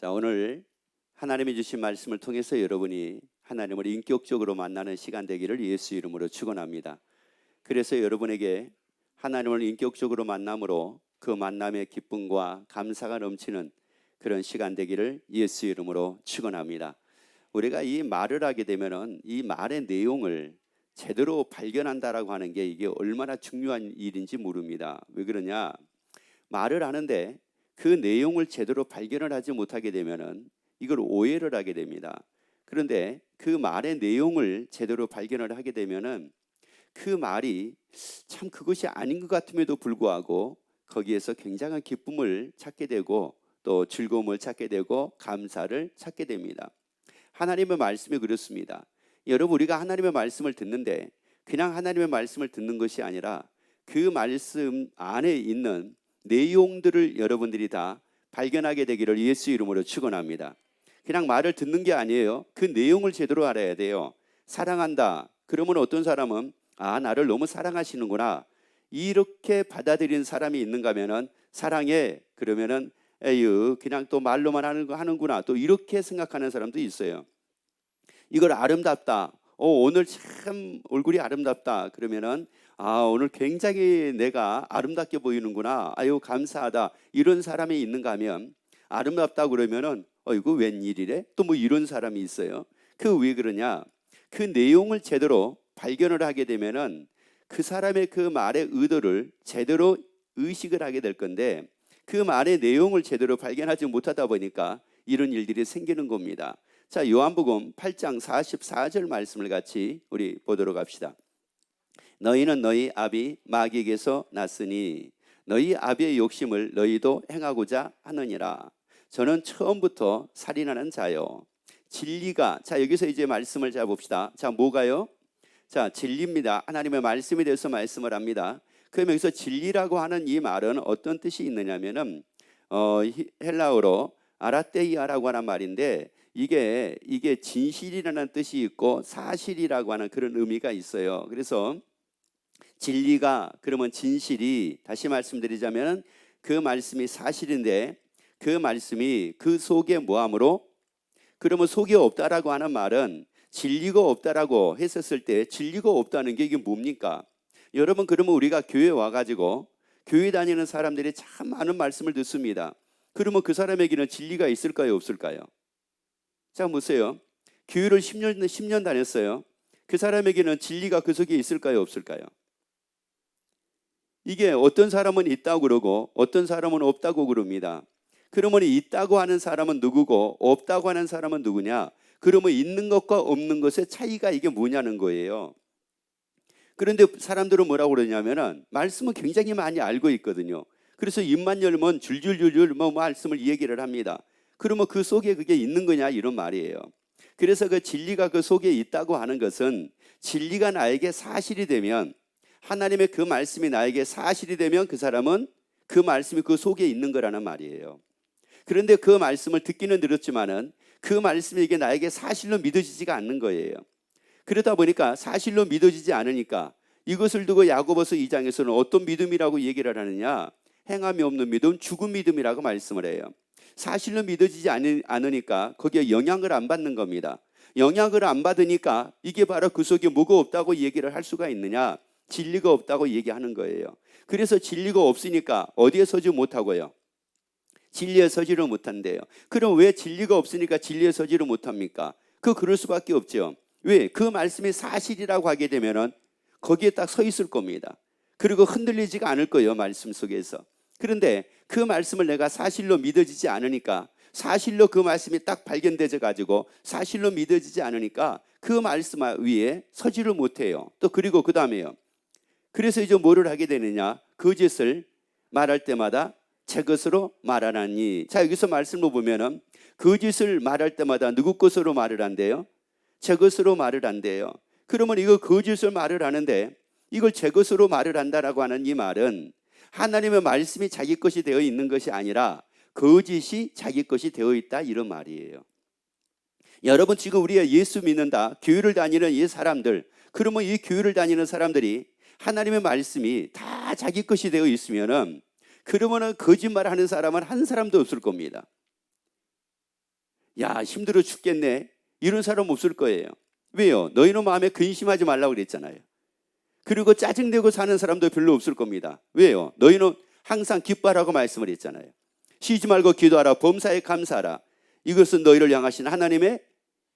자, 오늘 하나님이 주신 말씀을 통해서 여러분이 하나님을 인격적으로 만나는 시간 되기를 예수 이름으로 축원합니다. 그래서 여러분에게 하나님을 인격적으로 만남으로 그 만남의 기쁨과 감사가 넘치는 그런 시간 되기를 예수 이름으로 축원합니다. 우리가 이 말을 하게 되면은 이 말의 내용을 제대로 발견한다라고 하는 게 이게 얼마나 중요한 일인지 모릅니다. 왜 그러냐? 말을 하는데 그 내용을 제대로 발견을 하지 못하게 되면은 이걸 오해를 하게 됩니다. 그런데 그 말의 내용을 제대로 발견을 하게 되면은 그 말이 참 그것이 아닌 것 같음에도 불구하고 거기에서 굉장한 기쁨을 찾게 되고 또 즐거움을 찾게 되고 감사를 찾게 됩니다. 하나님의 말씀이 그렇습니다. 여러분, 우리가 하나님의 말씀을 듣는데 그냥 하나님의 말씀을 듣는 것이 아니라 그 말씀 안에 있는 내용들을 여러분들이 다 발견하게 되기를 예수 이름으로 축원합니다. 그냥 말을 듣는 게 아니에요. 그 내용을 제대로 알아야 돼요. 사랑한다. 그러면 어떤 사람은 나를 너무 사랑하시는구나, 이렇게 받아들이는 사람이 있는가 하면은 사랑해 그러면은 에휴 그냥 또 말로만 하는구나, 또 이렇게 생각하는 사람도 있어요. 이걸 아름답다. 오늘 참 얼굴이 아름답다. 그러면은 오늘 굉장히 내가 아름답게 보이는구나. 아유 감사하다. 이런 사람이 있는가 하면 아름답다 그러면은 이거 웬일이래? 또 뭐 이런 사람이 있어요. 그 왜 그러냐? 그 내용을 제대로 발견을 하게 되면은 그 사람의 그 말의 의도를 제대로 의식을 하게 될 건데 그 말의 내용을 제대로 발견하지 못하다 보니까 이런 일들이 생기는 겁니다. 자, 요한복음 8장 44절 말씀을 같이 우리 보도록 합시다. 너희는 너희 아비 마귀에게서 났으니 너희 아비의 욕심을 너희도 행하고자 하느니라. 저는 처음부터 살인하는 자요. 진리가, 자 여기서 이제 말씀을 잘 봅시다. 자, 뭐가요? 자, 진리입니다. 하나님의 말씀에 대해서 말씀을 합니다. 그럼 여기서 진리라고 하는 이 말은 어떤 뜻이 있느냐면은 헬라어로 아라테이아라고 하는 말인데 이게 진실이라는 뜻이 있고 사실이라고 하는 그런 의미가 있어요. 그래서 진리가 그러면 진실이, 다시 말씀드리자면 그 말씀이 사실인데 그 말씀이 그 속에 뭐함으로, 그러면 속에 없다라고 하는 말은 진리가 없다라고 했었을 때 진리가 없다는 게 이게 뭡니까? 여러분, 그러면 우리가 교회 와가지고 교회 다니는 사람들이 참 많은 말씀을 듣습니다. 그러면 그 사람에게는 진리가 있을까요, 없을까요? 자, 보세요. 교회를 10년 다녔어요. 그 사람에게는 진리가 그 속에 있을까요, 없을까요? 이게 어떤 사람은 있다고 그러고 어떤 사람은 없다고 그럽니다. 그러면 있다고 하는 사람은 누구고 없다고 하는 사람은 누구냐? 그러면 있는 것과 없는 것의 차이가 이게 뭐냐는 거예요. 그런데 사람들은 뭐라고 그러냐면은 말씀은 굉장히 많이 알고 있거든요. 그래서 입만 열면 줄줄줄줄 말씀을 얘기를 합니다. 그러면 그 속에 그게 있는 거냐, 이런 말이에요. 그래서 그 진리가 그 속에 있다고 하는 것은 진리가 나에게 사실이 되면, 하나님의 그 말씀이 나에게 사실이 되면 그 사람은 그 말씀이 그 속에 있는 거라는 말이에요. 그런데 그 말씀을 듣기는 들었지만은 그 말씀이 이게 나에게 사실로 믿어지지가 않는 거예요. 그러다 보니까 사실로 믿어지지 않으니까 이것을 두고 야고보서 2장에서는 어떤 믿음이라고 얘기를 하느냐? 행함이 없는 믿음, 죽은 믿음이라고 말씀을 해요. 사실로 믿어지지 않으니까 거기에 영향을 안 받는 겁니다. 영향을 안 받으니까 이게 바로 그 속에 뭐가 없다고 얘기를 할 수가 있느냐? 진리가 없다고 얘기하는 거예요. 그래서 진리가 없으니까 어디에 서지 못하고요? 진리에 서지를 못한대요. 그럼 왜 진리가 없으니까 진리에 서지를 못합니까? 그럴 수밖에 없죠. 왜? 그 말씀이 사실이라고 하게 되면은 거기에 딱 서 있을 겁니다. 그리고 흔들리지가 않을 거예요, 말씀 속에서. 그런데 그 말씀을 내가 사실로 믿어지지 않으니까, 사실로 그 말씀이 딱 발견되져 가지고 사실로 믿어지지 않으니까 그 말씀 위에 서지를 못해요. 또 그리고 그 다음에요. 그래서 이제 뭐를 하게 되느냐? 거짓을 말할 때마다 제 것으로 말하나니. 자, 여기서 말씀을 보면은 거짓을 말할 때마다 누구 것으로 말을 한대요? 제 것으로 말을 한대요. 그러면 이거 거짓을 말을 하는데 이걸 제 것으로 말을 한다라고 하는 이 말은 하나님의 말씀이 자기 것이 되어 있는 것이 아니라 거짓이 자기 것이 되어 있다, 이런 말이에요. 여러분, 지금 우리가 예수 믿는다, 교회를 다니는 이 사람들, 그러면 이 교회를 다니는 사람들이 하나님의 말씀이 다 자기 것이 되어 있으면은 그러면은 거짓말하는 사람은 한 사람도 없을 겁니다. 야, 힘들어 죽겠네. 이런 사람 없을 거예요. 왜요? 너희는 마음에 근심하지 말라고 그랬잖아요. 그리고 짜증내고 사는 사람도 별로 없을 겁니다. 왜요? 너희는 항상 기뻐하라고 말씀을 했잖아요. 쉬지 말고 기도하라. 범사에 감사하라. 이것은 너희를 향하신 하나님의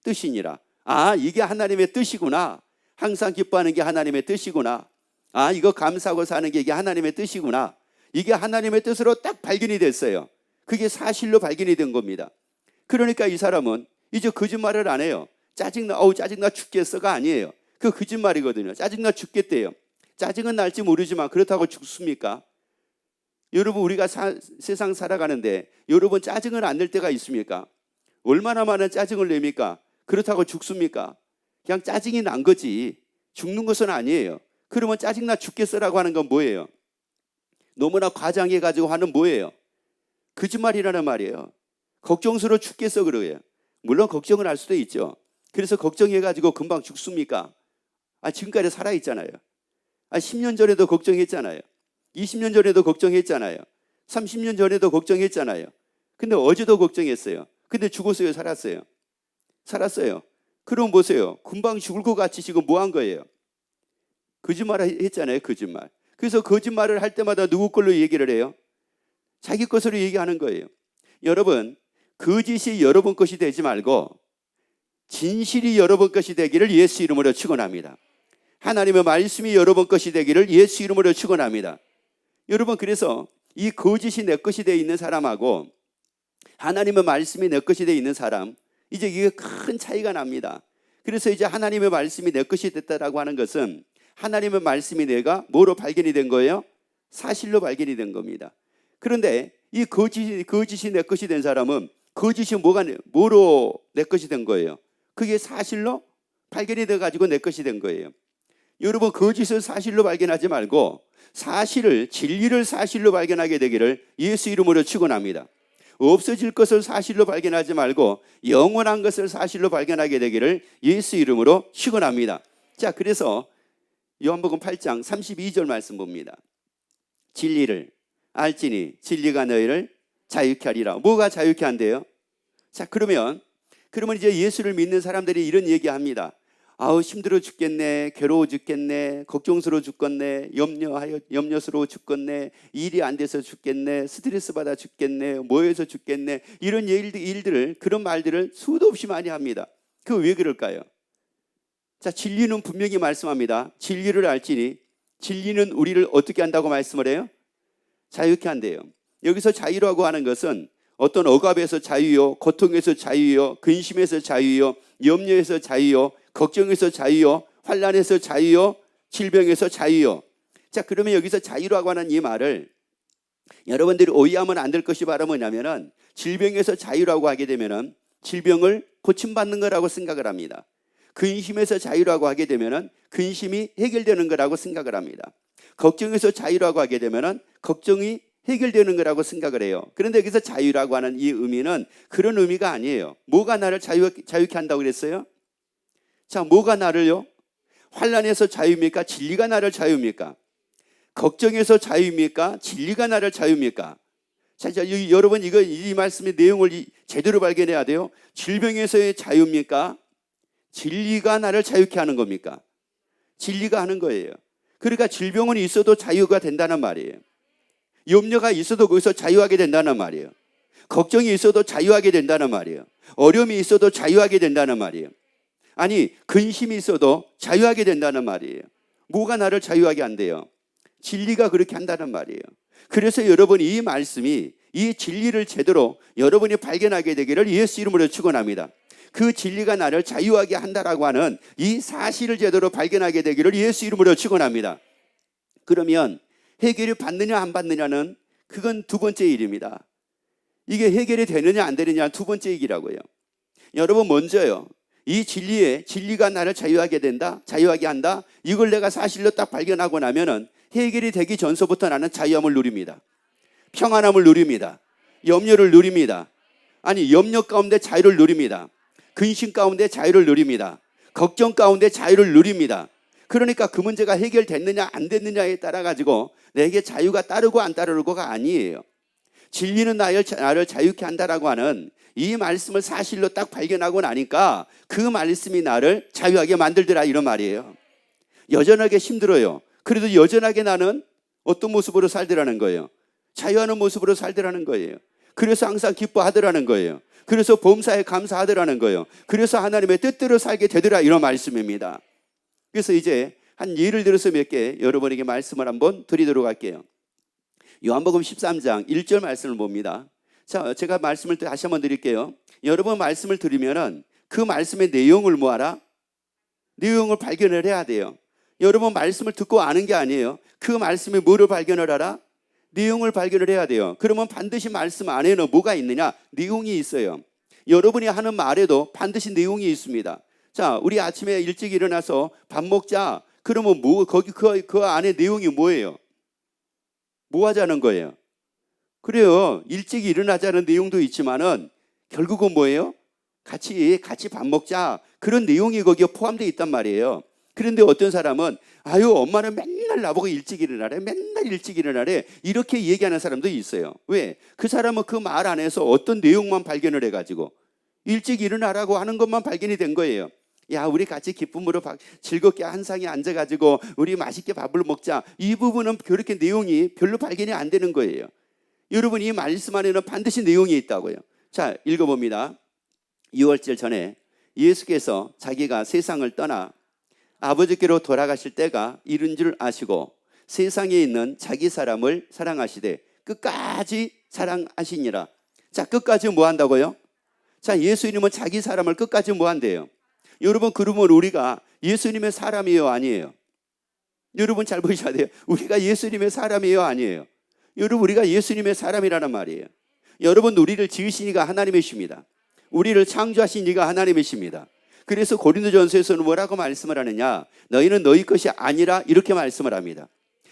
뜻이니라. 아, 이게 하나님의 뜻이구나. 항상 기뻐하는 게 하나님의 뜻이구나. 아, 이거 감사하고 사는 게 이게 하나님의 뜻이구나. 이게 하나님의 뜻으로 딱 발견이 됐어요. 그게 사실로 발견이 된 겁니다. 그러니까 이 사람은 이제 거짓말을 안 해요. 짜증나 죽겠어가 아니에요. 그 거짓말이거든요. 짜증나 죽겠대요. 짜증은 날지 모르지만 그렇다고 죽습니까? 여러분, 우리가 세상 살아가는데 여러분 짜증을 안 낼 때가 있습니까? 얼마나 많은 짜증을 냅니까? 그렇다고 죽습니까? 그냥 짜증이 난 거지 죽는 것은 아니에요. 그러면 짜증나 죽겠어라고 하는 건 뭐예요? 너무나 과장해가지고 하는 뭐예요? 거짓말이라는 말이에요. 걱정스러워 죽겠어 그러고요. 물론 걱정을 할 수도 있죠. 그래서 걱정해가지고 금방 죽습니까? 지금까지 살아있잖아요. 10년 전에도 걱정했잖아요. 20년 전에도 걱정했잖아요. 30년 전에도 걱정했잖아요. 근데 어제도 걱정했어요. 근데 죽었어요, 살았어요? 살았어요. 그럼 보세요. 금방 죽을 것 같이 지금 뭐 한 거예요? 거짓말을 했잖아요, 거짓말. 그래서 거짓말을 할 때마다 누구 걸로 얘기를 해요? 자기 것으로 얘기하는 거예요. 여러분, 거짓이 여러분 것이 되지 말고 진실이 여러분 것이 되기를 예수 이름으로 축원합니다. 하나님의 말씀이 여러분 것이 되기를 예수 이름으로 축원합니다. 여러분, 그래서 이 거짓이 내 것이 되어 있는 사람하고 하나님의 말씀이 내 것이 되어 있는 사람, 이제 이게 큰 차이가 납니다. 그래서 이제 하나님의 말씀이 내 것이 됐다라고 하는 것은 하나님의 말씀이 내가 뭐로 발견이 된 거예요? 사실로 발견이 된 겁니다. 그런데 이 거짓이 내 것이 된 사람은 거짓이 뭐로 내 것이 된 거예요? 그게 사실로 발견이 돼가지고 내 것이 된 거예요. 여러분, 거짓을 사실로 발견하지 말고 진리를 사실로 발견하게 되기를 예수 이름으로 축원합니다. 없어질 것을 사실로 발견하지 말고 영원한 것을 사실로 발견하게 되기를 예수 이름으로 축원합니다. 자, 그래서 요한복음 8장 32절 말씀 봅니다. 진리를 알지니 진리가 너희를 자유케 하리라. 뭐가 자유케 한대요? 자, 그러면 이제 예수를 믿는 사람들이 이런 얘기합니다. 힘들어 죽겠네, 괴로워 죽겠네, 걱정스러워 죽겠네, 염려스러워 죽겠네, 일이 안 돼서 죽겠네, 스트레스 받아 죽겠네, 뭐해서 죽겠네, 이런 그런 말들을 수도 없이 많이 합니다. 그거 왜 그럴까요? 자, 진리는 분명히 말씀합니다. 진리를 알지니 진리는 우리를 어떻게 한다고 말씀을 해요? 자유케 한대요. 여기서 자유라고 하는 것은 어떤 억압에서 자유요, 고통에서 자유요, 근심에서 자유요, 염려에서 자유요, 걱정에서 자유요, 환난에서 자유요, 질병에서 자유요. 자, 그러면 여기서 자유라고 하는 이 말을 여러분들이 오해하면 안 될 것이 바로 뭐냐면은 질병에서 자유라고 하게 되면은 질병을 고침받는 거라고 생각을 합니다. 근심에서 자유라고 하게 되면은 근심이 해결되는 거라고 생각을 합니다. 걱정에서 자유라고 하게 되면은 걱정이 해결되는 거라고 생각을 해요. 그런데 여기서 자유라고 하는 이 의미는 그런 의미가 아니에요. 뭐가 나를 자유케 한다고 그랬어요? 자, 뭐가 나를요? 환난에서 자유입니까? 진리가 나를 자유입니까? 걱정에서 자유입니까? 진리가 나를 자유입니까? 자, 여러분, 이 말씀의 내용을 제대로 발견해야 돼요. 질병에서의 자유입니까? 진리가 나를 자유케 하는 겁니까? 진리가 하는 거예요. 그러니까 질병은 있어도 자유가 된다는 말이에요. 염려가 있어도 거기서 자유하게 된다는 말이에요. 걱정이 있어도 자유하게 된다는 말이에요. 어려움이 있어도 자유하게 된다는 말이에요. 아니, 근심이 있어도 자유하게 된다는 말이에요. 뭐가 나를 자유하게 한대요? 진리가 그렇게 한다는 말이에요. 그래서 여러분이 이 말씀이 이 진리를 제대로 여러분이 발견하게 되기를 예수 이름으로 축원합니다. 그 진리가 나를 자유하게 한다라고 하는 이 사실을 제대로 발견하게 되기를 예수 이름으로 축원합니다. 그러면 해결이 받느냐 안 받느냐는 그건 두 번째 일입니다. 이게 해결이 되느냐 안 되느냐 두 번째 얘기라고요. 여러분, 먼저요, 이 진리가 나를 자유하게 한다. 이걸 내가 사실로 딱 발견하고 나면은 해결이 되기 전서부터 나는 자유함을 누립니다. 평안함을 누립니다. 염려를 누립니다. 염려 가운데 자유를 누립니다. 근심 가운데 자유를 누립니다. 걱정 가운데 자유를 누립니다. 그러니까 그 문제가 해결됐느냐 안 됐느냐에 따라 가지고 내게 자유가 따르고 안 따르고가 아니에요. 진리는 나를 자유케 한다라고 하는 이 말씀을 사실로 딱 발견하고 나니까 그 말씀이 나를 자유하게 만들더라 이런 말이에요. 여전하게 힘들어요. 그래도 여전하게 나는 어떤 모습으로 살더라는 거예요. 자유하는 모습으로 살더라는 거예요. 그래서 항상 기뻐하더라는 거예요. 그래서 범사에 감사하더라는 거예요. 그래서 하나님의 뜻대로 살게 되더라 이런 말씀입니다. 그래서 이제 한 예를 들어서 몇 개 여러분에게 말씀을 한번 드리도록 할게요. 요한복음 13장 1절 말씀을 봅니다. 자, 제가 말씀을 다시 한번 드릴게요. 여러분 말씀을 들으면은 그 말씀의 내용을 뭐하라? 내용을 발견을 해야 돼요. 여러분 말씀을 듣고 아는 게 아니에요. 그 말씀에 뭐를 발견을 하라? 내용을 발견을 해야 돼요. 그러면 반드시 말씀 안에는 뭐가 있느냐? 내용이 있어요. 여러분이 하는 말에도 반드시 내용이 있습니다. 자, 우리 아침에 일찍 일어나서 밥 먹자. 그러면 그 안에 내용이 뭐예요? 뭐 하자는 거예요? 그래요. 일찍 일어나자는 내용도 있지만은 결국은 뭐예요? 같이 밥 먹자. 그런 내용이 거기에 포함되어 있단 말이에요. 그런데 어떤 사람은 엄마는 맨날 나보고 일찍 일어나래. 맨날 일찍 일어나래. 이렇게 얘기하는 사람도 있어요. 왜? 그 사람은 그 말 안에서 어떤 내용만 발견을 해가지고 일찍 일어나라고 하는 것만 발견이 된 거예요. 야, 우리 같이 기쁨으로 즐겁게 한 상에 앉아가지고 우리 맛있게 밥을 먹자. 이 부분은 그렇게 내용이 별로 발견이 안 되는 거예요. 여러분 이 말씀 안에는 반드시 내용이 있다고요. 자, 읽어봅니다. 6월절 전에 예수께서 자기가 세상을 떠나 아버지께로 돌아가실 때가 이른 줄 아시고 세상에 있는 자기 사람을 사랑하시되 끝까지 사랑하시니라. 자, 끝까지 뭐 한다고요? 자, 예수님은 자기 사람을 끝까지 뭐 한대요? 여러분 그러면 우리가 예수님의 사람이에요 아니에요? 여러분 잘 보셔야 돼요. 우리가 예수님의 사람이에요 아니에요? 여러분 우리가 예수님의 사람이라는 말이에요. 여러분 우리를 지으시니가 하나님이십니다. 우리를 창조하신 이가 하나님이십니다. 그래서 고린도전서에서는 뭐라고 말씀을 하느냐? 너희는 너희 것이 아니라 이렇게 말씀을 합니다.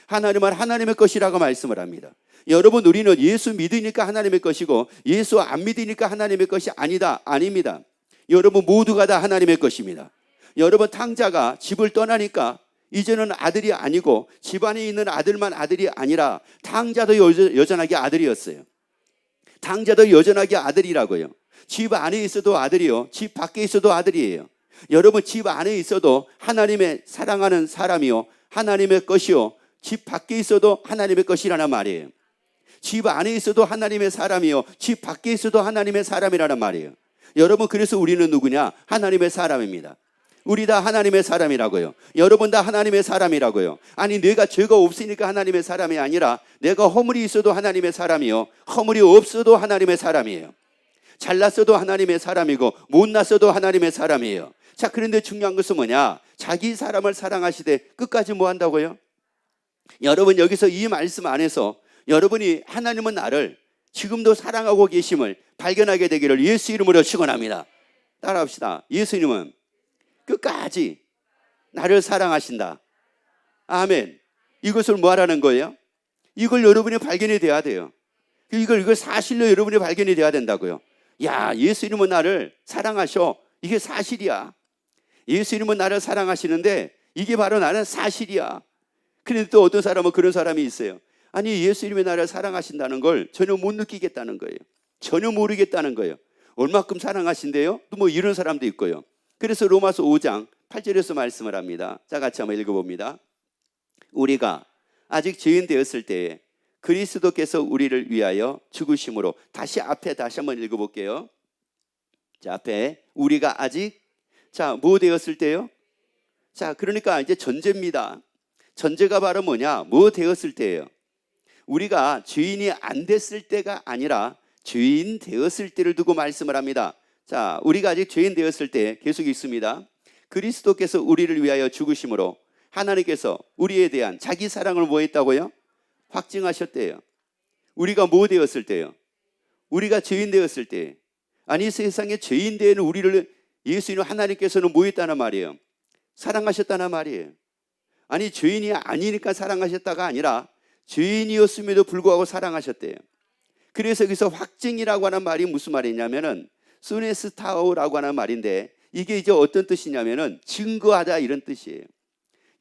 하나님은 하나님의 것이라고 말씀을 합니다. 여러분 우리는 예수 믿으니까 하나님의 것이고 예수 안 믿으니까 하나님의 것이 아니다. 아닙니다. 여러분 모두가 다 하나님의 것입니다. 여러분 탕자가 집을 떠나니까 이제는 아들이 아니고 집안에 있는 아들만 아들이 아니라 탕자도 여전하게 아들이었어요. 탕자도 여전하게 아들이라고요. 집 안에 있어도 아들이요, 집 밖에 있어도 아들이에요. 여러분 집 안에 있어도 하나님의 사랑하는 사람이요, 하나님의 것이요, 집 밖에 있어도 하나님의 것이라는 말이에요. 집 안에 있어도 하나님의 사람이요, 집 밖에 있어도 하나님의 사람이라는 말이에요. 여러분 그래서 우리는 누구냐? 하나님의 사람입니다. 우리 다 하나님의 사람이라고요. 여러분 다 하나님의 사람이라고요. 아니 내가 죄가 없으니까 하나님의 사람이 아니라 내가 허물이 있어도 하나님의 사람이요, 허물이 없어도 하나님의 사람이에요. 잘났어도 하나님의 사람이고 못났어도 하나님의 사람이에요. 자, 그런데 중요한 것은 뭐냐? 자기 사람을 사랑하시되 끝까지 뭐 한다고요? 여러분 여기서 이 말씀 안에서 여러분이 하나님은 나를 지금도 사랑하고 계심을 발견하게 되기를 예수 이름으로 축원합니다. 따라합시다. 예수님은 끝까지 나를 사랑하신다. 아멘. 이것을 뭐 하라는 거예요? 이걸 여러분이 발견이 돼야 돼요. 이걸 사실로 여러분이 발견이 돼야 된다고요. 야, 예수님은 나를 사랑하셔. 이게 사실이야. 예수님은 나를 사랑하시는데 이게 바로 나는 사실이야. 그런데 또 어떤 사람은 그런 사람이 있어요. 아니 예수님이 나를 사랑하신다는 걸 전혀 못 느끼겠다는 거예요. 전혀 모르겠다는 거예요. 얼마큼 사랑하신대요? 또 뭐 이런 사람도 있고요. 그래서 로마서 5장 8절에서 말씀을 합니다. 자, 같이 한번 읽어봅니다. 우리가 아직 죄인 되었을 때에 그리스도께서 우리를 위하여 죽으심으로. 다시 한번 읽어볼게요. 자, 앞에 우리가 아직 뭐 되었을 때요? 자, 그러니까 이제 전제입니다. 전제가 바로 뭐냐? 뭐 되었을 때예요? 우리가 죄인이 안 됐을 때가 아니라 죄인 되었을 때를 두고 말씀을 합니다. 자, 우리가 아직 죄인 되었을 때 계속 있습니다. 그리스도께서 우리를 위하여 죽으심으로 하나님께서 우리에 대한 자기 사랑을 뭐 했다고요? 확증하셨대요. 우리가 뭐 되었을 때요? 우리가 죄인 되었을 때. 아니 세상에 죄인 되는 우리를 예수님 하나님께서는 뭐 했다는 말이에요? 사랑하셨다는 말이에요. 아니 죄인이 아니니까 사랑하셨다가 아니라 죄인이었음에도 불구하고 사랑하셨대요. 그래서 여기서 확증이라고 하는 말이 무슨 말이냐면은 소네스타오라고 하는 말인데 이게 이제 어떤 뜻이냐면은 증거하다 이런 뜻이에요.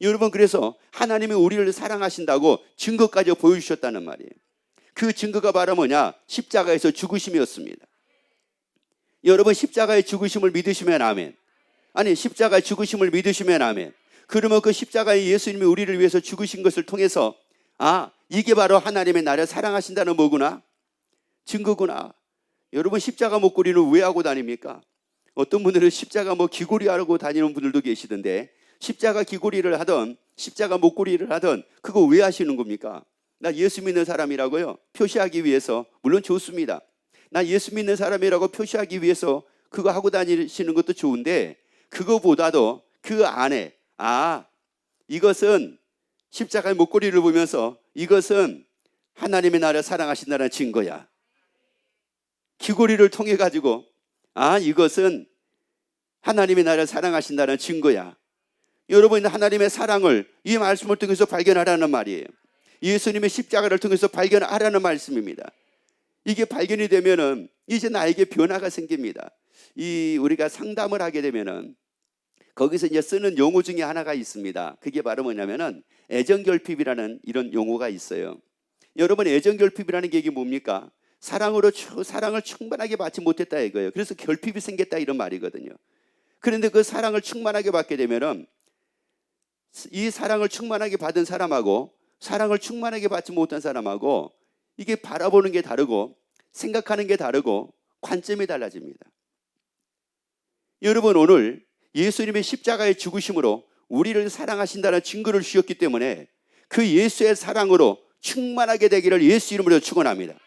여러분 그래서 하나님이 우리를 사랑하신다고 증거까지 보여주셨다는 말이에요. 그 증거가 바로 뭐냐? 십자가에서 죽으심이었습니다. 여러분 십자가의 죽으심을 믿으시면 아멘. 아니 십자가의 죽으심을 믿으시면 아멘. 그러면 그 십자가의 예수님이 우리를 위해서 죽으신 것을 통해서 이게 바로 하나님의 나를 사랑하신다는 뭐구나? 증거구나. 여러분 십자가 목걸이를 왜 하고 다닙니까? 어떤 분들은 십자가 귀걸이 하고 다니는 분들도 계시던데 십자가 귀걸이를 하던 십자가 목걸이를 하던 그거 왜 하시는 겁니까? 나 예수 믿는 사람이라고요? 표시하기 위해서. 물론 좋습니다. 나 예수 믿는 사람이라고 표시하기 위해서 그거 하고 다니시는 것도 좋은데 그거보다도 그 안에 이것은 십자가의 목걸이를 보면서 이것은 하나님의 나를 사랑하신다는 증거야. 귀걸이를 통해 가지고 이것은 하나님의 나를 사랑하신다는 증거야. 여러분 하나님의 사랑을 이 말씀을 통해서 발견하라는 말이에요. 예수님의 십자가를 통해서 발견하라는 말씀입니다. 이게 발견이 되면은 이제 나에게 변화가 생깁니다. 우리가 상담을 하게 되면은 거기서 이제 쓰는 용어 중에 하나가 있습니다. 그게 바로 뭐냐면은 애정결핍이라는 이런 용어가 있어요. 여러분 애정결핍이라는 게 이게 뭡니까? 사랑을 충만하게 받지 못했다 이거예요. 그래서 결핍이 생겼다 이런 말이거든요. 그런데 그 사랑을 충만하게 받게 되면은 이 사랑을 충만하게 받은 사람하고 사랑을 충만하게 받지 못한 사람하고 이게 바라보는 게 다르고 생각하는 게 다르고 관점이 달라집니다. 여러분 오늘 예수님의 십자가의 죽으심으로 우리를 사랑하신다는 증거를 주셨기 때문에 그 예수의 사랑으로 충만하게 되기를 예수 이름으로 축원합니다.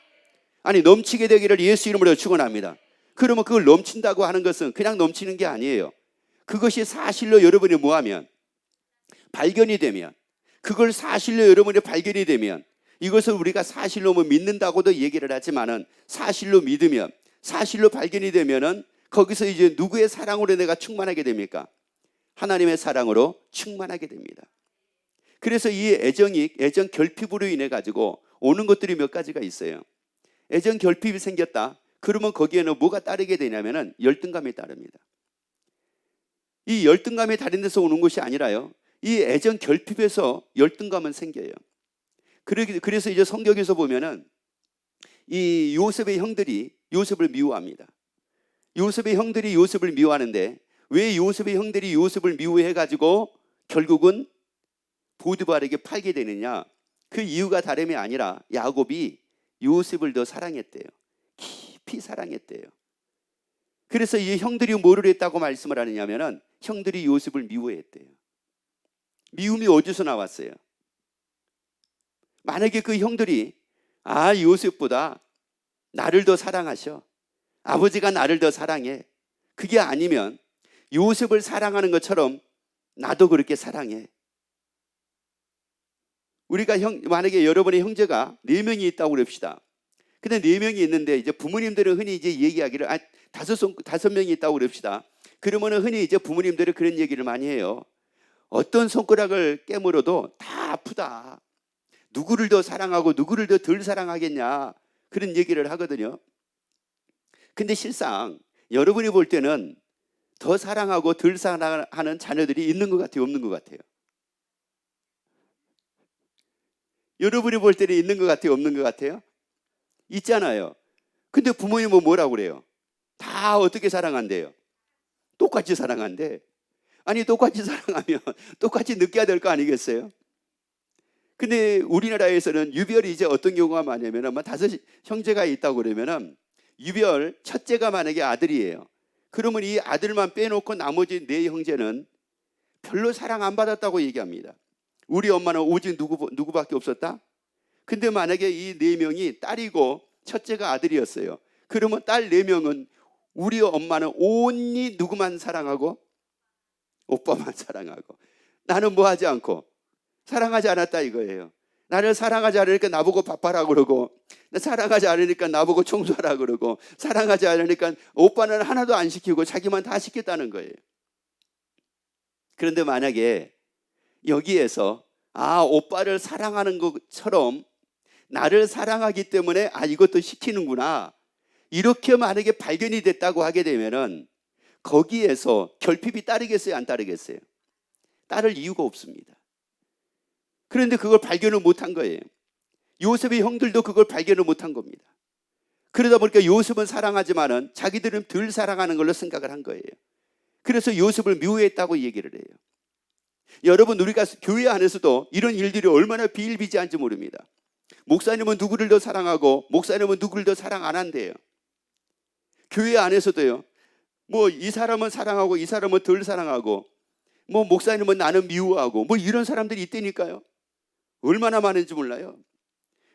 아니 넘치게 되기를 예수 이름으로 축원합니다. 그러면 그걸 넘친다고 하는 것은 그냥 넘치는 게 아니에요. 그것이 사실로 여러분이 뭐하면 발견이 되면 그걸 사실로 여러분이 발견이 되면 이것을 우리가 사실로 믿는다고도 얘기를 하지만은 사실로 믿으면 사실로 발견이 되면은 거기서 이제 누구의 사랑으로 내가 충만하게 됩니까? 하나님의 사랑으로 충만하게 됩니다. 그래서 이 애정 결핍으로 인해 가지고 오는 것들이 몇 가지가 있어요. 애정 결핍이 생겼다. 그러면 거기에는 뭐가 따르게 되냐면은 열등감이 따릅니다. 이 열등감이 다른 데서 오는 것이 아니라요. 이 애정 결핍에서 열등감은 생겨요. 그래서 이제 성경에서 보면은 이 요셉의 형들이 요셉을 미워합니다. 요셉의 형들이 요셉을 미워하는데 왜 요셉의 형들이 요셉을 미워해가지고 결국은 보디발에게 팔게 되느냐? 그 이유가 다름이 아니라 야곱이 요셉을 더 사랑했대요. 깊이 사랑했대요. 그래서 이 형들이 뭐를 했다고 말씀을 하느냐면은 형들이 요셉을 미워했대요. 미움이 어디서 나왔어요? 만약에 그 형들이 요셉보다 나를 더 사랑하셔. 아버지가 나를 더 사랑해. 그게 아니면 요셉을 사랑하는 것처럼 나도 그렇게 사랑해. 우리가 만약에 여러분의 형제가 4명이 있다고 그럽시다. 근데 4명이 있는데 이제 부모님들은 흔히 이제 얘기하기를 5명이 있다고 그럽시다. 그러면은 흔히 이제 부모님들은 그런 얘기를 많이 해요. 어떤 손가락을 깨물어도 다 아프다. 누구를 더 사랑하고 누구를 더 덜 사랑하겠냐. 그런 얘기를 하거든요. 근데 실상 여러분이 볼 때는 더 사랑하고 덜 사랑하는 자녀들이 있는 것 같아요? 없는 것 같아요? 여러분이 볼 때는 있는 것 같아요? 없는 것 같아요? 있잖아요. 근데 부모님은 뭐라고 그래요? 다 어떻게 사랑한대요? 똑같이 사랑한대. 아니 똑같이 사랑하면 똑같이 느껴야 될 거 아니겠어요? 근데 우리나라에서는 유별이 이제 어떤 경우가 많냐면 5 형제가 있다고 그러면은 유별 첫째가 만약에 아들이에요. 그러면 이 아들만 빼놓고 나머지 4 형제는 별로 사랑 안 받았다고 얘기합니다. 우리 엄마는 오직 누구밖에 없었다? 근데 만약에 이 4명이 딸이고 첫째가 아들이었어요. 그러면 딸 4명은 우리 엄마는 온리 누구만 사랑하고? 오빠만 사랑하고. 나는 뭐 하지 않고? 사랑하지 않았다 이거예요. 나를 사랑하지 않으니까 나보고 밥하라 그러고, 사랑하지 않으니까 나보고 청소하라 그러고, 사랑하지 않으니까 오빠는 하나도 안 시키고 자기만 다 시켰다는 거예요. 그런데 만약에 여기에서 오빠를 사랑하는 것처럼 나를 사랑하기 때문에 이것도 시키는구나, 이렇게 만약에 발견이 됐다고 하게 되면은 거기에서 결핍이 따르겠어요? 안 따르겠어요? 따를 이유가 없습니다. 그런데 그걸 발견을 못한 거예요. 요셉의 형들도 그걸 발견을 못한 겁니다. 그러다 보니까 요셉은 사랑하지만은 자기들은 덜 사랑하는 걸로 생각을 한 거예요. 그래서 요셉을 미워했다고 얘기를 해요. 여러분, 우리가 교회 안에서도 이런 일들이 얼마나 비일비재한지 모릅니다. 목사님은 누구를 더 사랑하고 목사님은 누구를 더 사랑 안 한대요. 교회 안에서도요, 뭐 이 사람은 사랑하고 이 사람은 덜 사랑하고, 뭐 목사님은 나는 미워하고, 뭐 이런 사람들이 있다니까요. 얼마나 많은지 몰라요.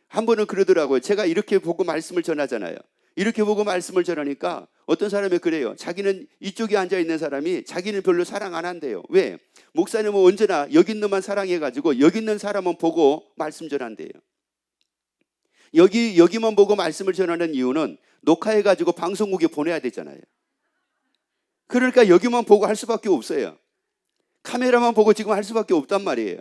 한 번은 그러더라고요. 제가 이렇게 보고 말씀을 전하잖아요. 이렇게 보고 말씀을 전하니까 어떤 사람이 그래요. 자기는 이쪽에 앉아있는 사람이 자기는 별로 사랑 안 한대요. 왜? 목사님은 언제나 여기 있는 만 사랑해가지고 여기 있는 사람은 보고 말씀 전한대요. 여기만 보고 말씀을 전하는 이유는 녹화해가지고 방송국에 보내야 되잖아요. 그러니까 여기만 보고 할 수밖에 없어요. 카메라만 보고 지금 할 수밖에 없단 말이에요.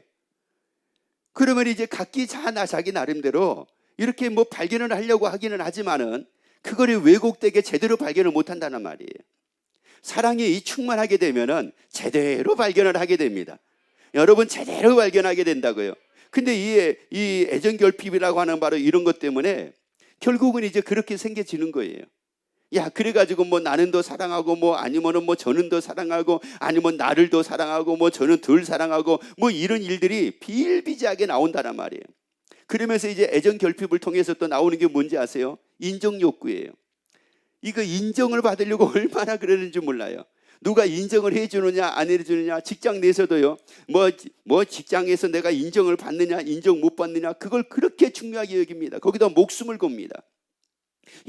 그러면 이제 각기 자기 나름대로 이렇게 뭐 발견을 하려고 하기는 하지만은 그거를 왜곡되게 제대로 발견을 못 한다는 말이에요. 사랑이 충만하게 되면은 제대로 발견을 하게 됩니다. 여러분, 제대로 발견하게 된다고요. 근데 이 애정결핍이라고 하는 바로 이런 것 때문에 결국은 이제 그렇게 생겨지는 거예요. 야, 그래가지고 뭐 나는 더 사랑하고, 뭐 아니면은 뭐 저는 더 사랑하고, 아니면 나를 더 사랑하고, 뭐 저는 덜 사랑하고, 뭐 이런 일들이 비일비재하게 나온다란 말이에요. 그러면서 이제 애정 결핍을 통해서 또 나오는 게 뭔지 아세요? 인정 욕구예요. 이거 인정을 받으려고 얼마나 그러는지 몰라요. 누가 인정을 해주느냐 안 해주느냐, 직장 내에서도요, 뭐 직장에서 내가 인정을 받느냐 인정 못 받느냐, 그걸 그렇게 중요하게 여깁니다. 거기다 목숨을 겁니다.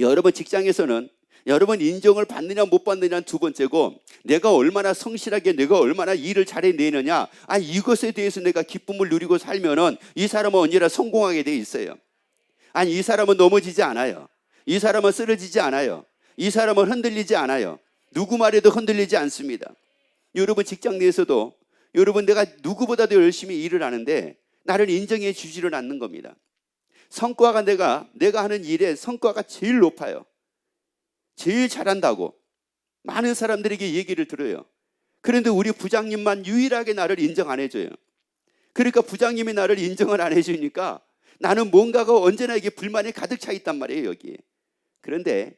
여러분, 직장에서는 여러분 인정을 받느냐 못 받느냐는 두 번째고, 내가 얼마나 성실하게 내가 얼마나 일을 잘해내느냐, 이것에 대해서 내가 기쁨을 누리고 살면은 이 사람은 언제나 성공하게 돼 있어요. 이 사람은 넘어지지 않아요. 이 사람은 쓰러지지 않아요. 이 사람은 흔들리지 않아요. 누구 말에도 흔들리지 않습니다. 여러분, 직장 내에서도 여러분, 내가 누구보다도 열심히 일을 하는데 나를 인정해 주지를 않는 겁니다. 성과가 내가 하는 일의 성과가 제일 높아요. 제일 잘한다고 많은 사람들에게 얘기를 들어요. 그런데 우리 부장님만 유일하게 나를 인정 안 해줘요. 그러니까 부장님이 나를 인정을 안 해주니까 나는 뭔가가 언제나 이게 불만이 가득 차 있단 말이에요, 여기에. 그런데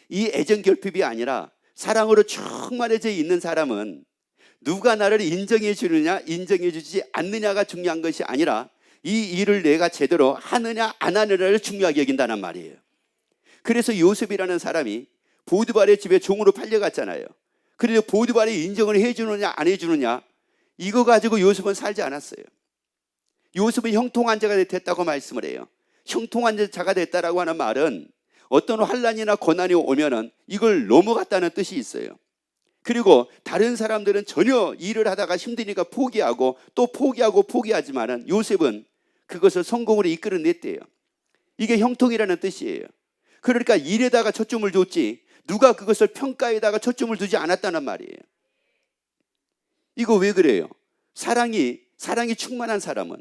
이 애정 결핍이 아니라 사랑으로 충만해져 있는 사람은 누가 나를 인정해 주느냐 인정해 주지 않느냐가 중요한 것이 아니라 이 일을 내가 제대로 하느냐 안 하느냐를 중요하게 여긴다는 말이에요. 그래서 요셉이라는 사람이 보디발의 집에 종으로 팔려갔잖아요. 그런데 보디발이 인정을 해주느냐 안 해주느냐, 이거 가지고 요셉은 살지 않았어요. 요셉은 형통한 자가 됐다고 말씀을 해요. 형통한 자가 됐다라고 하는 말은 어떤 환난이나 고난이 오면은 이걸 넘어갔다는 뜻이 있어요. 그리고 다른 사람들은 전혀 일을 하다가 힘드니까 포기하고 또 포기하지만은 요셉은 그것을 성공으로 이끌어냈대요. 이게 형통이라는 뜻이에요. 그러니까 일에다가 초점을 뒀지 누가 그것을 평가에다가 초점을 두지 않았다는 말이에요. 이거 왜 그래요? 사랑이 충만한 사람은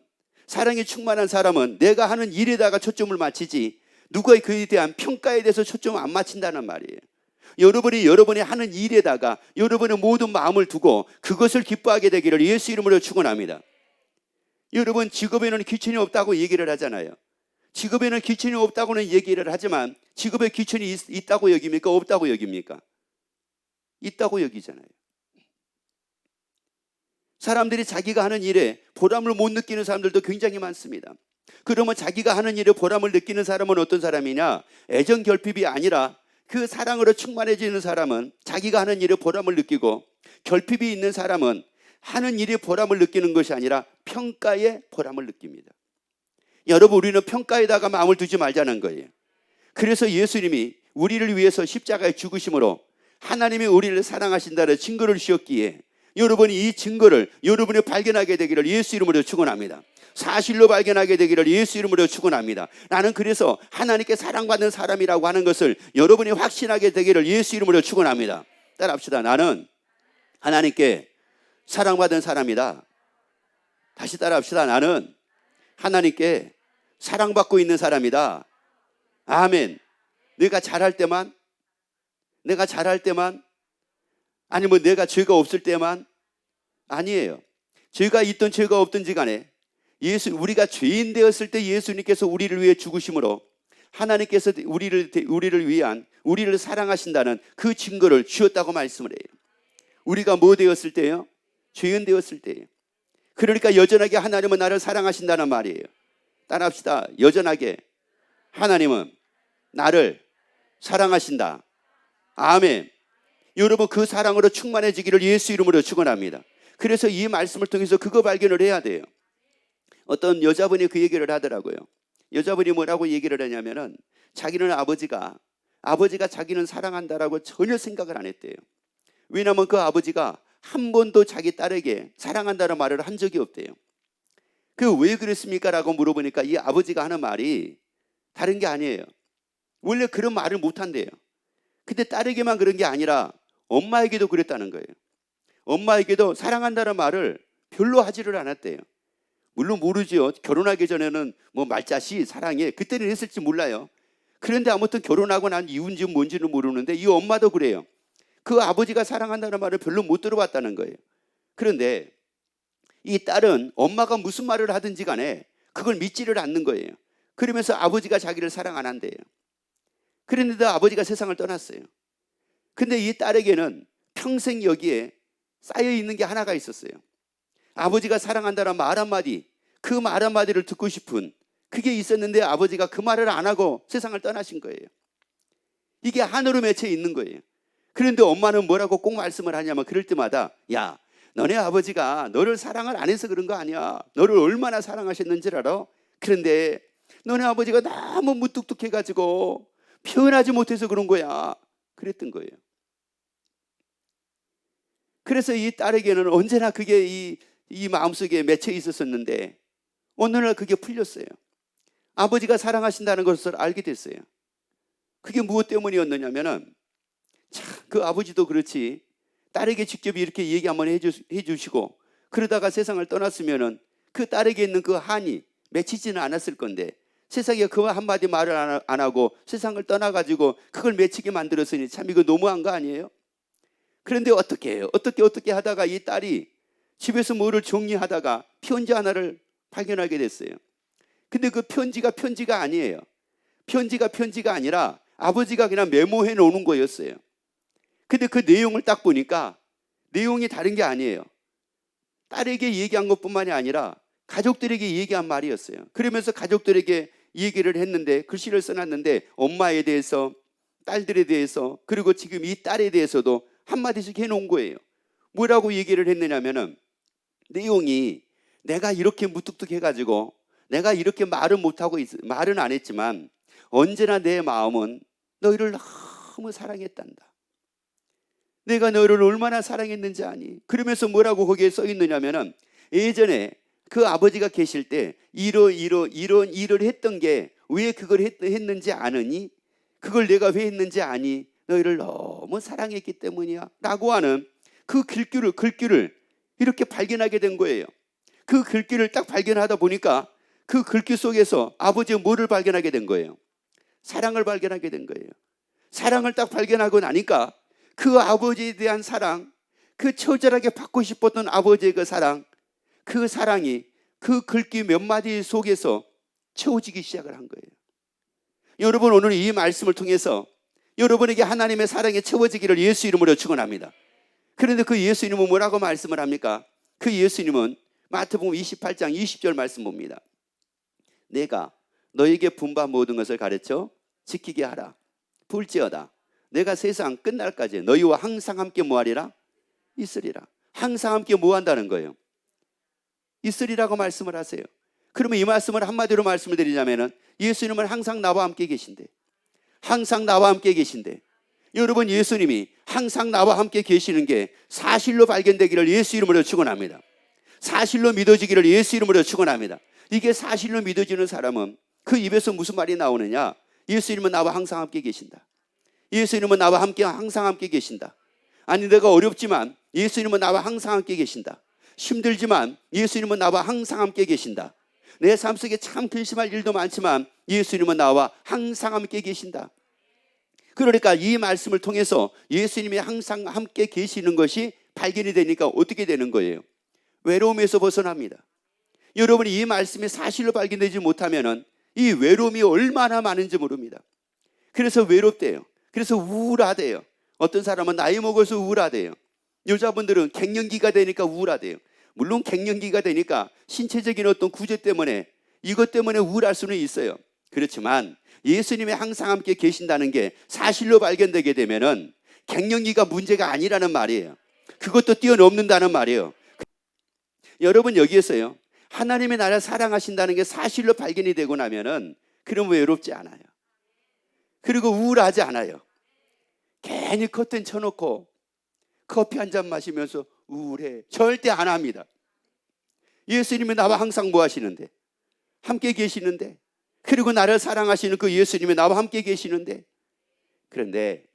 내가 하는 일에다가 초점을 맞추지 누가 그에 대한 평가에 대해서 초점을 안 맞춘다는 말이에요. 여러분이 하는 일에다가 여러분의 모든 마음을 두고 그것을 기뻐하게 되기를 예수 이름으로 축원합니다. 여러분, 직업에는 귀천이 없다고 얘기를 하잖아요. 직업에는 귀천이 없다고는 얘기를 하지만 직업에 귀천이 있다고 여깁니까? 없다고 여깁니까? 있다고 여기잖아요. 사람들이 자기가 하는 일에 보람을 못 느끼는 사람들도 굉장히 많습니다. 그러면 자기가 하는 일에 보람을 느끼는 사람은 어떤 사람이냐? 애정 결핍이 아니라 그 사랑으로 충만해지는 사람은 자기가 하는 일에 보람을 느끼고, 결핍이 있는 사람은 하는 일에 보람을 느끼는 것이 아니라 평가에 보람을 느낍니다. 여러분, 우리는 평가에다가 마음을 두지 말자는 거예요. 그래서 예수님이 우리를 위해서 십자가에 죽으심으로 하나님이 우리를 사랑하신다는 증거를 주셨기에 여러분이 이 증거를 여러분이 발견하게 되기를 예수 이름으로 축원합니다. 사실로 발견하게 되기를 예수 이름으로 축원합니다. 나는 그래서 하나님께 사랑받는 사람이라고 하는 것을 여러분이 확신하게 되기를 예수 이름으로 축원합니다. 따라합시다. 나는 하나님께 사랑받은 사람이다. 다시 따라합시다. 나는 하나님께 사랑받고 있는 사람이다. 아멘. 내가 잘할 때만, 아니면 내가 죄가 없을 때만, 아니에요. 죄가 있든 죄가 없든지 간에 우리가 죄인 되었을 때 예수님께서 우리를 위해 죽으심으로 하나님께서 우리를 위한 우리를 사랑하신다는 그 증거를 주었다고 말씀을 해요. 우리가 뭐 되었을 때요? 죄인 되었을 때예요. 그러니까 여전하게 하나님은 나를 사랑하신다는 말이에요. 따라합시다. 여전하게 하나님은 나를 사랑하신다. 아멘. 여러분, 그 사랑으로 충만해지기를 예수 이름으로 축원합니다. 그래서 이 말씀을 통해서 그거 발견을 해야 돼요. 어떤 여자분이 그 얘기를 하더라고요. 여자분이 뭐라고 얘기를 하냐면은 자기는 아버지가 자기는 사랑한다라고 전혀 생각을 안 했대요. 왜냐하면 그 아버지가 한 번도 자기 딸에게 사랑한다는 말을 한 적이 없대요. 그 왜 그랬습니까? 라고 물어보니까 이 아버지가 하는 말이 다른 게 아니에요. 원래 그런 말을 못 한대요. 근데 딸에게만 그런 게 아니라 엄마에게도 그랬다는 거예요. 엄마에게도 사랑한다는 말을 별로 하지를 않았대요. 물론 모르죠. 결혼하기 전에는 뭐 말자씨 사랑해 그때는 했을지 몰라요. 그런데 아무튼 결혼하고 난 이유인지 뭔지는 모르는데 이 엄마도 그래요. 그 아버지가 사랑한다는 말을 별로 못 들어봤다는 거예요. 그런데 이 딸은 엄마가 무슨 말을 하든지 간에 그걸 믿지를 않는 거예요. 그러면서 아버지가 자기를 사랑 안 한대요. 그런데도 아버지가 세상을 떠났어요. 근데 이 딸에게는 평생 여기에 쌓여 있는 게 하나가 있었어요. 아버지가 사랑한다는 말 한마디, 그 말 한마디를 듣고 싶은 그게 있었는데 아버지가 그 말을 안 하고 세상을 떠나신 거예요. 이게 한으로 맺혀 있는 거예요. 그런데 엄마는 뭐라고 꼭 말씀을 하냐면 그럴 때마다 야, 너네 아버지가 너를 사랑을 안 해서 그런 거 아니야. 너를 얼마나 사랑하셨는지 알아? 그런데 너네 아버지가 너무 무뚝뚝해가지고 표현하지 못해서 그런 거야. 그랬던 거예요. 그래서 이 딸에게는 언제나 그게 이 마음속에 맺혀 있었었는데 어느 날 그게 풀렸어요. 아버지가 사랑하신다는 것을 알게 됐어요. 그게 무엇 때문이었느냐면은 그 아버지도 그렇지 딸에게 직접 이렇게 얘기 한번 해주시고 그러다가 세상을 떠났으면은 그 딸에게 있는 그 한이 맺히지는 않았을 건데 세상에 그 한마디 말을 안 하고 세상을 떠나가지고 그걸 맺히게 만들었으니 참 이거 너무한 거 아니에요? 그런데 어떻게 해요? 어떻게 하다가 이 딸이 집에서 뭐를 정리하다가 편지 하나를 발견하게 됐어요. 근데 그 편지가 아니에요. 편지가 아니라 아버지가 그냥 메모해 놓는 거였어요. 근데 그 내용을 딱 보니까 내용이 다른 게 아니에요. 딸에게 얘기한 것뿐만이 아니라 가족들에게 얘기한 말이었어요. 그러면서 가족들에게 얘기를 했는데 글씨를 써놨는데 엄마에 대해서 딸들에 대해서 그리고 지금 이 딸에 대해서도 한마디씩 해놓은 거예요. 뭐라고 얘기를 했느냐면은 내용이 내가 이렇게 무뚝뚝해가지고 내가 이렇게 말은 안 했지만 언제나 내 마음은 너희를 너무 사랑했단다. 내가 너희를 얼마나 사랑했는지 아니? 그러면서 뭐라고 거기에 써 있느냐면은 예전에 그 아버지가 계실 때 이런 일을 했던 게 왜 그걸 했는지 아느니? 그걸 내가 왜 했는지 아니? 너희를 너무 사랑했기 때문이야 라고 하는 그 글귀를 이렇게 발견하게 된 거예요. 그 글귀를 딱 발견하다 보니까 그 글귀 속에서 아버지의 뭐를 발견하게 된 거예요? 사랑을 발견하게 된 거예요. 사랑을 딱 발견하고 나니까 그 아버지에 대한 사랑, 그 처절하게 받고 싶었던 아버지의 그 사랑이 그 글귀 몇 마디 속에서 채워지기 시작을 한 거예요. 여러분, 오늘 이 말씀을 통해서 여러분에게 하나님의 사랑이 채워지기를 예수 이름으로 축원합니다. 그런데 그 예수 이름은 뭐라고 말씀을 합니까? 그 예수님은 마태복음 28장 20절 말씀 봅니다. 내가 너에게 분바 모든 것을 가르쳐 지키게 하라. 볼지어다 내가 세상 끝날까지 너희와 항상 함께 뭐하리라? 있으리라. 항상 함께 뭐 한다는 거예요? 있으리라고 말씀을 하세요. 그러면 이 말씀을 한마디로 말씀을 드리자면은 예수님은 항상 나와 함께 계신데, 항상 나와 함께 계신데, 여러분 예수님이 항상 나와 함께 계시는 게 사실로 발견되기를 예수 이름으로 축원합니다. 사실로 믿어지기를 예수 이름으로 축원합니다. 이게 사실로 믿어지는 사람은 그 입에서 무슨 말이 나오느냐? 예수님은 나와 항상 함께 계신다. 예수님은 나와 함께 항상 함께 계신다. 아니 내가 어렵지만 예수님은 나와 항상 함께 계신다. 힘들지만 예수님은 나와 항상 함께 계신다. 내 삶 속에 참 근심할 일도 많지만 예수님은 나와 항상 함께 계신다. 그러니까 이 말씀을 통해서 예수님이 항상 함께 계시는 것이 발견이 되니까 어떻게 되는 거예요? 외로움에서 벗어납니다. 여러분이 이 말씀이 사실로 발견되지 못하면은 이 외로움이 얼마나 많은지 모릅니다. 그래서 외롭대요. 그래서 우울하대요. 어떤 사람은 나이 먹어서 우울하대요. 여자분들은 갱년기가 되니까 우울하대요. 물론 갱년기가 되니까 신체적인 어떤 구제 때문에 이것 때문에 우울할 수는 있어요. 그렇지만 예수님이 항상 함께 계신다는 게 사실로 발견되게 되면은 갱년기가 문제가 아니라는 말이에요. 그것도 뛰어넘는다는 말이에요. 여러분 여기에서요, 하나님의 나를 사랑하신다는 게 사실로 발견이 되고 나면은 그럼 외롭지 않아요. 그리고 우울하지 않아요. 괜히 커튼 쳐놓고 커피 한 잔 마시면서 우울해. 절대 안 합니다. 예수님이 나와 항상 뭐 하시는데? 함께 계시는데. 그리고 나를 사랑하시는 그 예수님이 나와 함께 계시는데. 그런데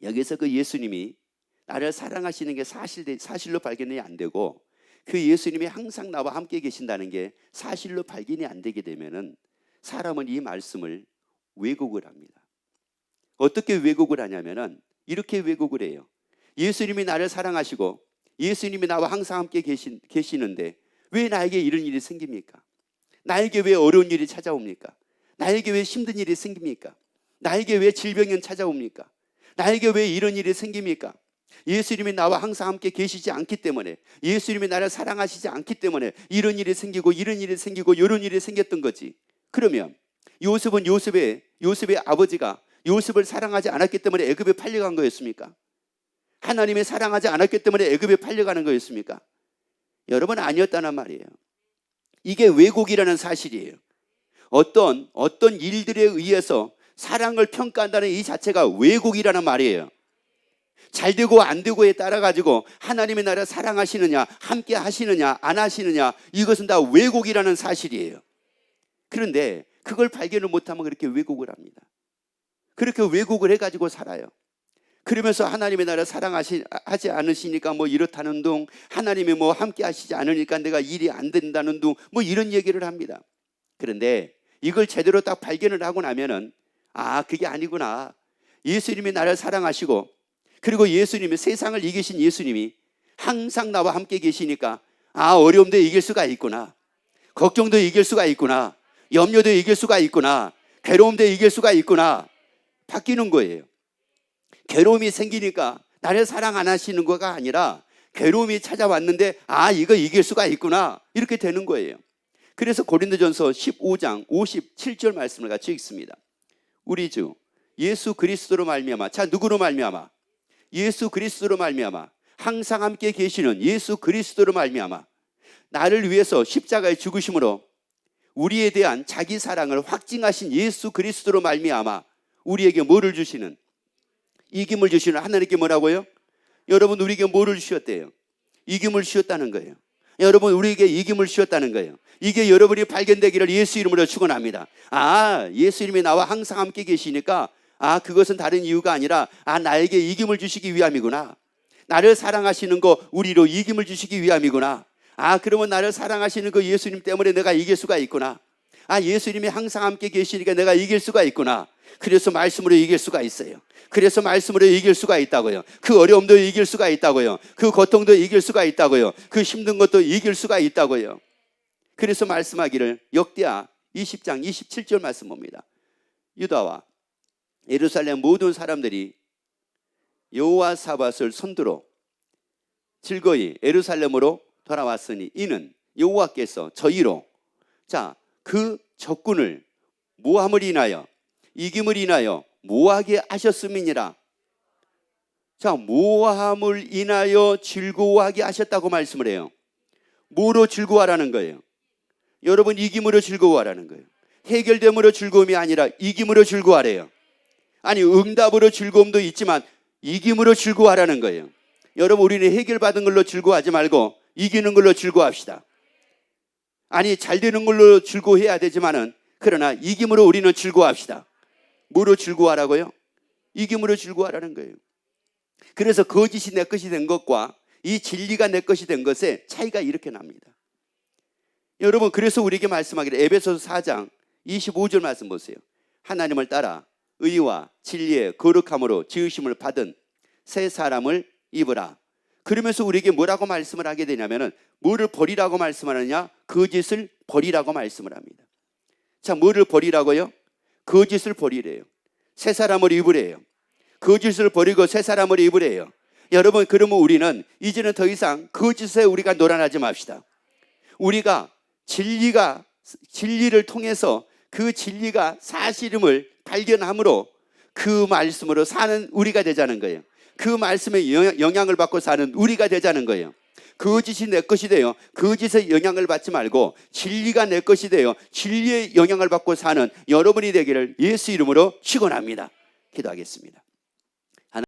여기서 그 예수님이 나를 사랑하시는 게 사실로 발견이 안 되고 그 예수님이 항상 나와 함께 계신다는 게 사실로 발견이 안 되게 되면은 사람은 이 말씀을 왜곡을 합니다. 어떻게 왜곡을 하냐면은 이렇게 왜곡을 해요. 예수님이 나를 사랑하시고 예수님이 나와 항상 함께 계시는데 왜 나에게 이런 일이 생깁니까? 나에게 왜 어려운 일이 찾아옵니까? 나에게 왜 힘든 일이 생깁니까? 나에게 왜 질병이 찾아옵니까? 나에게 왜 이런 일이 생깁니까? 예수님이 나와 항상 함께 계시지 않기 때문에, 예수님이 나를 사랑하시지 않기 때문에 이런 일이 생기고 이런 일이 생기고 이런 일이 생겼던 거지. 그러면 요셉은 요셉의 아버지가 요셉을 사랑하지 않았기 때문에 애굽에 팔려간 거였습니까? 하나님이 사랑하지 않았기 때문에 애굽에 팔려가는 거였습니까? 여러분, 아니었다는 말이에요. 이게 왜곡이라는 사실이에요. 어떤 일들에 의해서 사랑을 평가한다는 이 자체가 왜곡이라는 말이에요. 잘 되고 안 되고에 따라 가지고 하나님이 나를 사랑하시느냐, 함께 하시느냐, 안 하시느냐, 이것은 다 왜곡이라는 사실이에요. 그런데 그걸 발견을 못하면 그렇게 왜곡을 합니다. 그렇게 왜곡을 해가지고 살아요. 그러면서 하나님이 나를 사랑하지 않으시니까 뭐 이렇다는 둥, 하나님이 뭐 함께 하시지 않으니까 내가 일이 안 된다는 둥, 뭐 이런 얘기를 합니다. 그런데 이걸 제대로 딱 발견을 하고 나면은 그게 아니구나. 예수님이 나를 사랑하시고 그리고 예수님이, 세상을 이기신 예수님이 항상 나와 함께 계시니까 어려움도 이길 수가 있구나. 걱정도 이길 수가 있구나. 염려도 이길 수가 있구나. 괴로움도 이길 수가 있구나. 바뀌는 거예요. 괴로움이 생기니까 나를 사랑 안 하시는 거가 아니라 괴로움이 찾아왔는데 이거 이길 수가 있구나, 이렇게 되는 거예요. 그래서 고린도전서 15장 57절 말씀을 같이 읽습니다. 우리 주 예수 그리스도로 말미암아, 자, 누구로 말미암아? 예수 그리스도로 말미암아, 항상 함께 계시는 예수 그리스도로 말미암아 나를 위해서 십자가에 죽으심으로 우리에 대한 자기 사랑을 확증하신 예수 그리스도로 말미암아 우리에게 뭐를 주시는, 이김을 주시는 하나님께 뭐라고요? 여러분, 우리에게 뭐를 주셨대요? 이김을 주셨다는 거예요. 여러분, 우리에게 이김을 주셨다는 거예요. 이게 여러분이 발견되기를 예수 이름으로 축원합니다. 예수님이 나와 항상 함께 계시니까 그것은 다른 이유가 아니라 나에게 이김을 주시기 위함이구나. 나를 사랑하시는 거 우리로 이김을 주시기 위함이구나. 그러면 나를 사랑하시는 그 예수님 때문에 내가 이길 수가 있구나. 예수님이 항상 함께 계시니까 내가 이길 수가 있구나. 그래서 말씀으로 이길 수가 있어요. 그래서 말씀으로 이길 수가 있다고요. 그 어려움도 이길 수가 있다고요. 그 고통도 이길 수가 있다고요. 그 힘든 것도 이길 수가 있다고요. 그래서 말씀하기를, 역대하 20장 27절 말씀 봅니다. 유다와 예루살렘 모든 사람들이 여호와 사밧을 손들어 즐거이 예루살렘으로 돌아왔으니 이는 여호와께서 저희로 그 적군을 모함을 인하여 이김을 인하여 모하게 하셨음이니라. 모함을 인하여 즐거워하게 하셨다고 말씀을 해요. 뭐로 즐거워하라는 거예요? 여러분, 이김으로 즐거워하라는 거예요. 해결됨으로 즐거움이 아니라 이김으로 즐거워하래요. 응답으로 즐거움도 있지만 이김으로 즐거워하라는 거예요. 여러분, 우리는 해결받은 걸로 즐거워하지 말고 이기는 걸로 즐거워합시다. 잘 되는 걸로 즐거워해야 되지만은 그러나 이김으로 우리는 즐거워합시다. 뭐로 즐거워하라고요? 이김으로 즐거워하라는 거예요. 그래서 거짓이 내 것이 된 것과 이 진리가 내 것이 된 것의 차이가 이렇게 납니다. 여러분, 그래서 우리에게 말씀하기를 에베소서 4장 25절 말씀 보세요. 하나님을 따라 의와 진리의 거룩함으로 지으심을 받은 새 사람을 입으라. 그러면서 우리에게 뭐라고 말씀을 하게 되냐면은 뭐를 버리라고 말씀하느냐? 거짓을 버리라고 말씀을 합니다. 자, 뭐를 버리라고요? 거짓을 버리래요. 새 사람을 입으래요. 거짓을 버리고 새 사람을 입으래요. 여러분, 그러면 우리는 이제는 더 이상 거짓에 우리가 놀아나지 맙시다. 우리가 진리를 통해서 그 진리가 사실임을 발견함으로 그 말씀으로 사는 우리가 되자는 거예요. 그 말씀에 영향을 받고 사는 우리가 되자는 거예요. 거짓이 내 것이 되어 거짓의 영향을 받지 말고 진리가 내 것이 되어 진리의 영향을 받고 사는 여러분이 되기를 예수 이름으로 축원합니다. 기도하겠습니다.